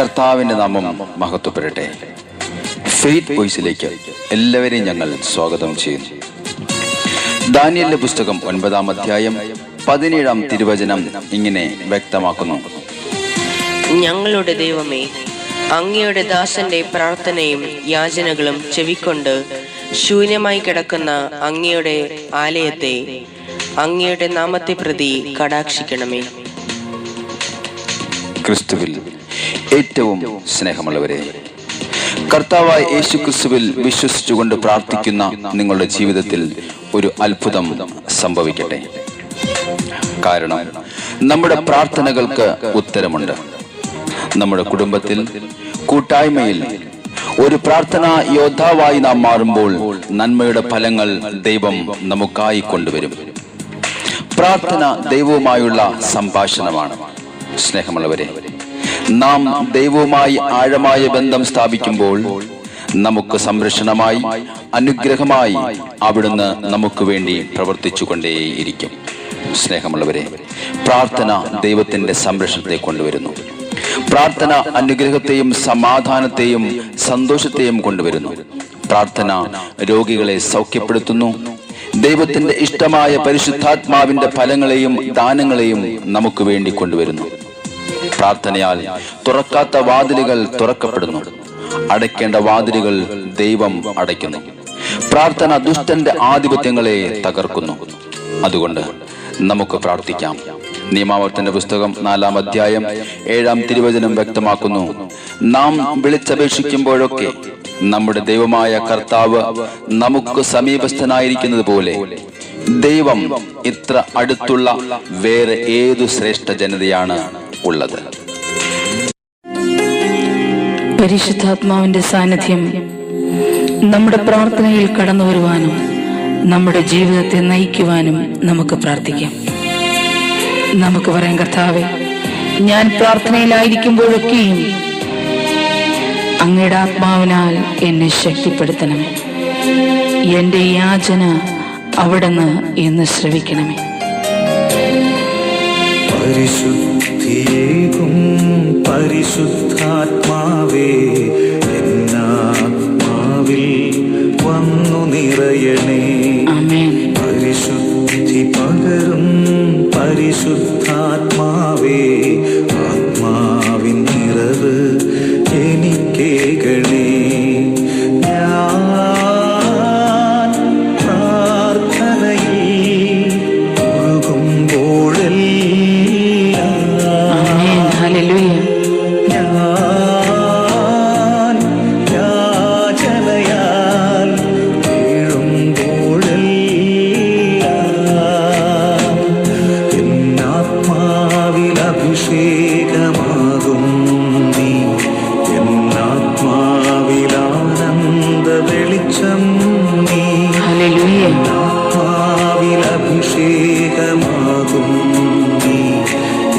കർത്താവിന്റെ നാമം മഹത്വപ്പെടട്ടെ. ഫെയ്ത്ത് വോയിസിലേക്ക് എല്ലാവരെയും ഞങ്ങൾ സ്വാഗതം ചെയ്യുന്നു. ദാനിയേലിന്റെ പുസ്തകം 9-ാം അധ്യായം 17-ാം തിരുവചനം ഇങ്ങനെ വ്യക്തമാക്കുന്നു: ഞങ്ങളുടെ ദൈവമേ, അങ്ങയുടെ ദാസന്റെ പ്രാർത്ഥനയും യാചനകളും ചെവിക്കൊണ്ട് ശൂന്യമായി കിടക്കുന്ന അങ്ങയുടെ ആലയത്തെ അങ്ങയുടെ നാമത്തെ പ്രതി കടാക്ഷിക്കണമേ. ക്രിസ്തുവിൽ ഏറ്റവും സ്നേഹമുള്ളവരെ, കർത്താവായ യേശു ക്രിസ്തുവിൽ വിശ്വസിച്ചുകൊണ്ട് പ്രാർത്ഥിക്കുന്ന നിങ്ങളുടെ ജീവിതത്തിൽ ഒരു അത്ഭുതം സംഭവിക്കട്ടെ. കാരണം നമ്മുടെ പ്രാർത്ഥനകൾക്ക് ഉത്തരമുണ്ട്. നമ്മുടെ കുടുംബത്തിൽ, കൂട്ടായ്മയിൽ ഒരു പ്രാർത്ഥനാ യോദ്ധാവായി നാം മാറുമ്പോൾ നന്മയുടെ ഫലങ്ങൾ ദൈവം നമുക്കായി കൊണ്ടുവരും. പ്രാർത്ഥന ദൈവവുമായുള്ള സംഭാഷണമാണ്. സ്നേഹമുള്ളവരെ, നാം ദൈവവുമായി ആഴമായ ബന്ധം സ്ഥാപിക്കുമ്പോൾ നമുക്ക് സംരക്ഷണമായി, അനുഗ്രഹമായി അവിടുന്ന് നമുക്ക് വേണ്ടി പ്രവർത്തിച്ചുകൊണ്ടേയിരിക്കും. സ്നേഹമുള്ളവരെ, പ്രാർത്ഥന ദൈവത്തിന്റെ സംരക്ഷണത്തെ കൊണ്ടുവരുന്നു. പ്രാർത്ഥന അനുഗ്രഹത്തെയും സമാധാനത്തെയും സന്തോഷത്തെയും കൊണ്ടുവരുന്നു. പ്രാർത്ഥന രോഗികളെ സൗഖ്യപ്പെടുത്തുന്നു. ദൈവത്തിന്റെ ഇഷ്ടമായ പരിശുദ്ധാത്മാവിന്റെ ഫലങ്ങളെയും ദാനങ്ങളെയും നമുക്ക് വേണ്ടി കൊണ്ടുവരുന്നു. പ്രാർത്ഥനയാൽ തുറക്കാത്ത വാതിലുകൾ തുറക്കപ്പെടുന്നു. അടയ്ക്കേണ്ട വാതിലുകൾ ദൈവം അടയ്ക്കുന്നു. പ്രാർത്ഥന ദുഷ്ടന്റെ ആധിപത്യങ്ങളെ തകർക്കുന്നു. അതുകൊണ്ട് നമുക്ക് പ്രാർത്ഥിക്കാം. നിയമാവർത്തന പുസ്തകം 4-ാം അധ്യായം 7-ാം തിരുവചനം വ്യക്തമാക്കുന്നു: നാം വിളിച്ചപേക്ഷിക്കുമ്പോഴൊക്കെ നമ്മുടെ ദൈവമായ കർത്താവ് നമുക്ക് സമീപസ്ഥനായിരിക്കുന്നത് പോലെ ദൈവം ഇത്ര അടുത്തുള്ള വേറെ ഏതു ശ്രേഷ്ഠ ജനതയാണ് ഉള്ളത്? പരിശുദ്ധാത്മാവിന്റെ സാന്നിധ്യം നമ്മുടെ പ്രാർത്ഥനയിൽ കടന്നു വരുവാനും നമ്മുടെ ജീവിതത്തെ നയിക്കുവാനും നമുക്ക് പ്രാർത്ഥിക്കാം. നമുക്ക് പറയാം: കർത്താവേ, ഞാൻ പ്രാർത്ഥനയിലായിരിക്കുമ്പോഴൊക്കെയും അങ്ങയുടെ ആത്മാവിനാൽ എന്നെ ശക്തിപ്പെടുത്തണമേ. എന്റെ യാചന അവിടുന്ന് എന്ന് ശ്രവിക്കണമേ. പരിശുദ്ധിയേകും പരിശുദ്ധാത്മാവേ, എന്നാത്മാവിൽ വന്നു നിറയണേ. ആമേൻ. പരിശുദ്ധി പകരും പരിശുദ്ധാത്മാവേ, ആത്മാവിൻ നിറവ് എനിക്കേകണേ. ഞാൻ പ്രാർത്ഥനയിൽ ഒഴുകുമ്പോഴെല്ലാം ഞാൻ യാചനയാൽ വീഴുമ്പോഴെല്ലാം എന്നാത്മാവിൽ അഭിഷേകമാകും നീ. എന്നാത്മാവിലാനന്ദ വെളിച്ചം നീ. എന്നാത്മാവിൽ അഭിഷേകമാകും നീ.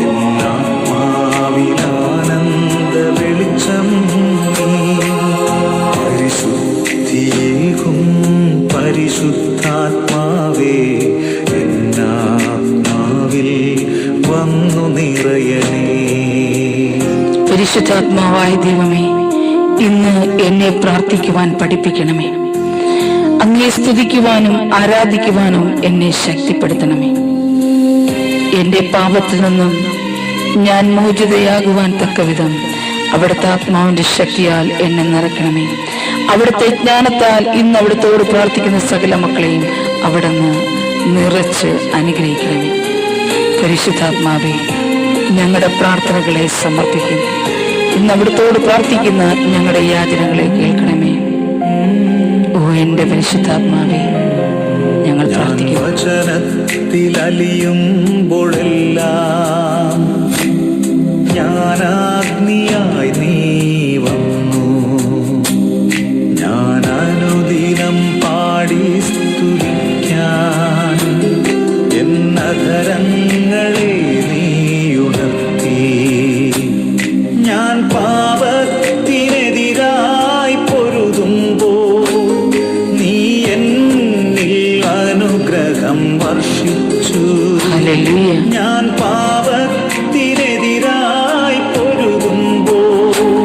എന്നാത്മാവിലാനന്ദ വെളിച്ചം നീ. പരിശുദ്ധിയേകും പരിശുദ്ധാത്മാവേ, എന്നാത്മാവിൽ വന്നു നിറയണേ. പരിശുദ്ധാത്മാവായ ദൈവമേ, ഇന്ന് എന്നെ പ്രാർത്ഥിക്കുവാൻ പഠിപ്പിക്കണമേ. അങ്ങയെ സ്തുതിക്കുവാനും ആരാധിക്കുവാനും എന്നെ ശക്തിപ്പെടുത്തണമേ. എന്റെ പാപത്തിൽ നിന്നും ഞാൻ മോചിതയാകുവാൻ തക്കവിധം അവിടുത്തെ ആത്മാവിന്റെ ശക്തിയാൽ എന്നെ നിറയ്ക്കണമേ. അവിടുത്തെ ജ്ഞാനത്താൽ ഇന്ന് അവിടുത്തോട് പ്രാർത്ഥിക്കുന്ന സകല മക്കളെയും അവിടുന്ന് നിറച്ച് അനുഗ്രഹിക്കണമേ. പരിശുദ്ധാത്മാവേ, ഞങ്ങളുടെ പ്രാർത്ഥനകളെ സമർപ്പിക്കും. ഇന്ന് അവിടുത്തോട് പ്രാർത്ഥിക്കുന്ന ഞങ്ങളുടെ യാചനകളെ കേൾക്കണമേ. ഓ എന്റെ പരിശുദ്ധാത്മാവേ, ഞങ്ങൾ പ്രാർത്ഥിക്കും. വചനത്തിൽ അലിയുമ്പോഴെല്ലാം ഞാനാഗ്നിയായി നീ വന്നു. ഞാൻ അനുദിനം പാടി സ്തുതിക്കാൻ എന്നധരങ്ങളെ നീ ഉണർത്തി. ഞാൻ പാപത്തിനെതിരായി പൊരുതുമ്പോൾ നീ എന്നിൽ അനുഗ്രഹം വർഷിച്ചു. ഞാൻ പാപത്തിനെതിരായി പൊരുതുമ്പോൾ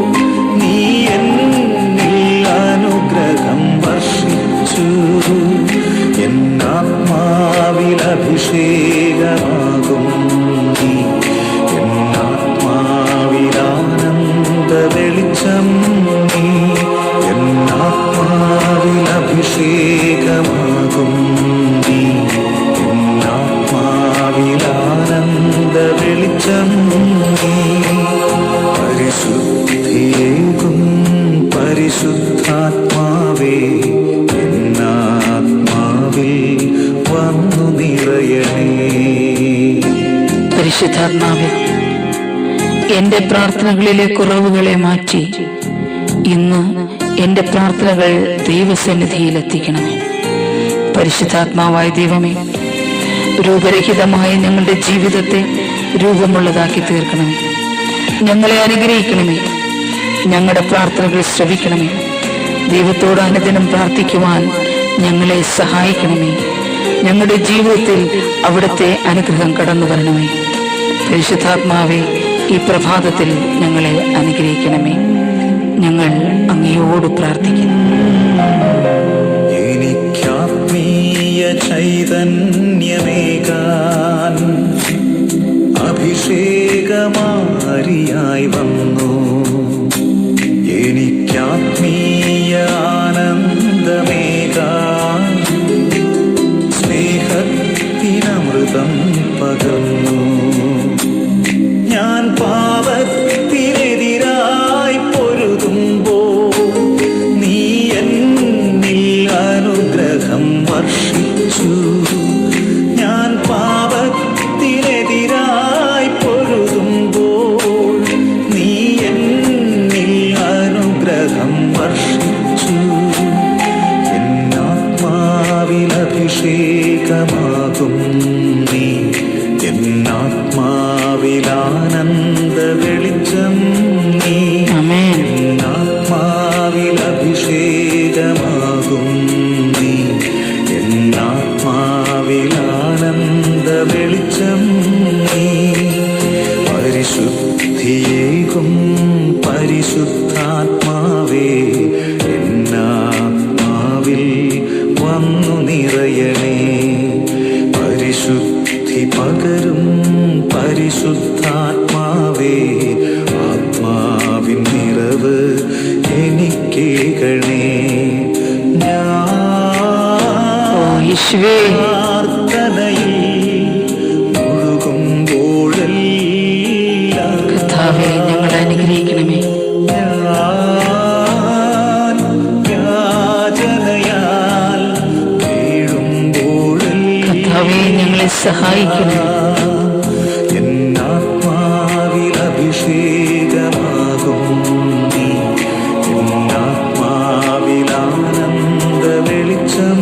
പരിശുദ്ധിയേകും പരിശുദ്ധാത്മാവേ എന്നാത്മാവിൽ വന്നു നിറയണേ. പരിശുദ്ധാത്മാവേ, എന്റെ പ്രാർത്ഥനകളിലെ കുറവുകളെ മാറ്റി ഇന്ന് എന്റെ പ്രാർത്ഥനകൾ ദൈവസന്നിധിയിൽ എത്തിക്കണമേ. പരിശുദ്ധാത്മാവായ ദൈവമേ, രൂപരഹിതമായ ഞങ്ങളുടെ ജീവിതത്തെ രൂപമുള്ളതാക്കി തീർക്കണമേ. ഞങ്ങളെ അനുഗ്രഹിക്കണമേ. ഞങ്ങളുടെ പ്രാർത്ഥനകൾ ശ്രവിക്കണമേ. ദൈവത്തോട് അനുദിനം പ്രാർത്ഥിക്കുവാൻ ഞങ്ങളെ സഹായിക്കണമേ. ഞങ്ങളുടെ ജീവിതത്തിൽ അവിടുത്തെ അനുഗ്രഹം കടന്നു വരണമേ. പരിശുദ്ധാത്മാവേ, ഈ പ്രഭാതത്തിൽ ഞങ്ങളെ അനുഗ്രഹിക്കണമേ. ഞങ്ങൾ അങ്ങയോട് പ്രാർത്ഥിക്കുന്നു. എനിക്കാത്മീയ ചൈതന്യമേകാൻ അഭിഷേകമാരിയായി വന്നു. എനിക്കാത്മീയ ആനന്ദമേകാൻ സ്നേഹത്തിനമൃതം പകർന്നു. ഞാൻ പാപത്തിനെതിരായി പൊരുതുമ്പോൾ നീ എന്നിൽ അനുഗ്രഹം വർഷിച്ചു. ഞാൻ പാപത്തിനെതിരായി പൊരുതുമ്പോൾ നീ എന്നിൽ അനുഗ്രഹം വർഷിച്ചു. എന്നാത്മാവിൽ അഭിഷേകമാകും നീ, എന്നാത്മാവിലാനന്ദ വെളിച്ചം നീ. എന്നാത്മാവിൽ അഭിഷേകമാകും നീ, എന്നാത്മാവിലാനന്ദ വെളിച്ചം നീ. പരിശുദ്ധിയേകും പരിശുദ്ധാത്മാവേ എന്നാത്മാവിൽ വന്നു നിറയണേ. പരിശുദ്ധി പകരും പരിശുദ്ധാത്മാവേ ആത്മാവിൻ നിറവ് എനിക്കേകണേ. പ്രാർത്ഥനയിൽ മുഴുകുമ്പോഴെല്ലാം കർത്താവേ, ഞങ്ങളെ അനുഗ്രഹിക്കണമേ. യാചനയാൽ വീഴുമ്പോഴെല്ലാം കർത്താവേ, ഞങ്ങളെ സഹായിക്കണമേ. എന്നാത്മാവിൽ അഭിഷേകമാകും നീ, എന്നാത്മാവിലാനന്ദ വെളിച്ചം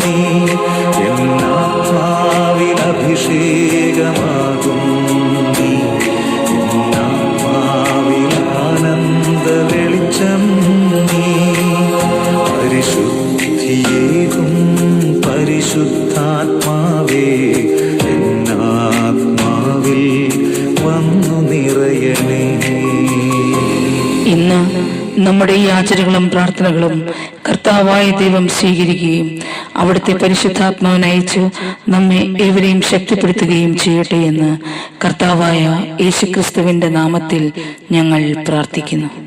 നീ. എന്നാത്മാവിൽ അഭിഷേകമാകും നീ, എന്നാത്മാവിലാനന്ദ വെളിച്ചം നീ. പരിശുദ്ധിയേകും പരിശുദ്ധാത്മാവേ എന്നാത്മാവിൽ വന്നു നിറയണേ. ഇന്ന് നമ്മുടെ ഈ യാചനകളും പ്രാർത്ഥനകളും കർത്താവായ ദൈവം സ്വീകരിക്കുകയും അവിടുത്തെ പരിശുദ്ധാത്മാവിനയച്ച് നമ്മെ ഏവരെയും ശക്തിപ്പെടുത്തുകയും ചെയ്യട്ടെ എന്ന് കർത്താവായ യേശുക്രിസ്തുവിന്റെ നാമത്തിൽ ഞങ്ങൾ പ്രാർത്ഥിക്കുന്നു.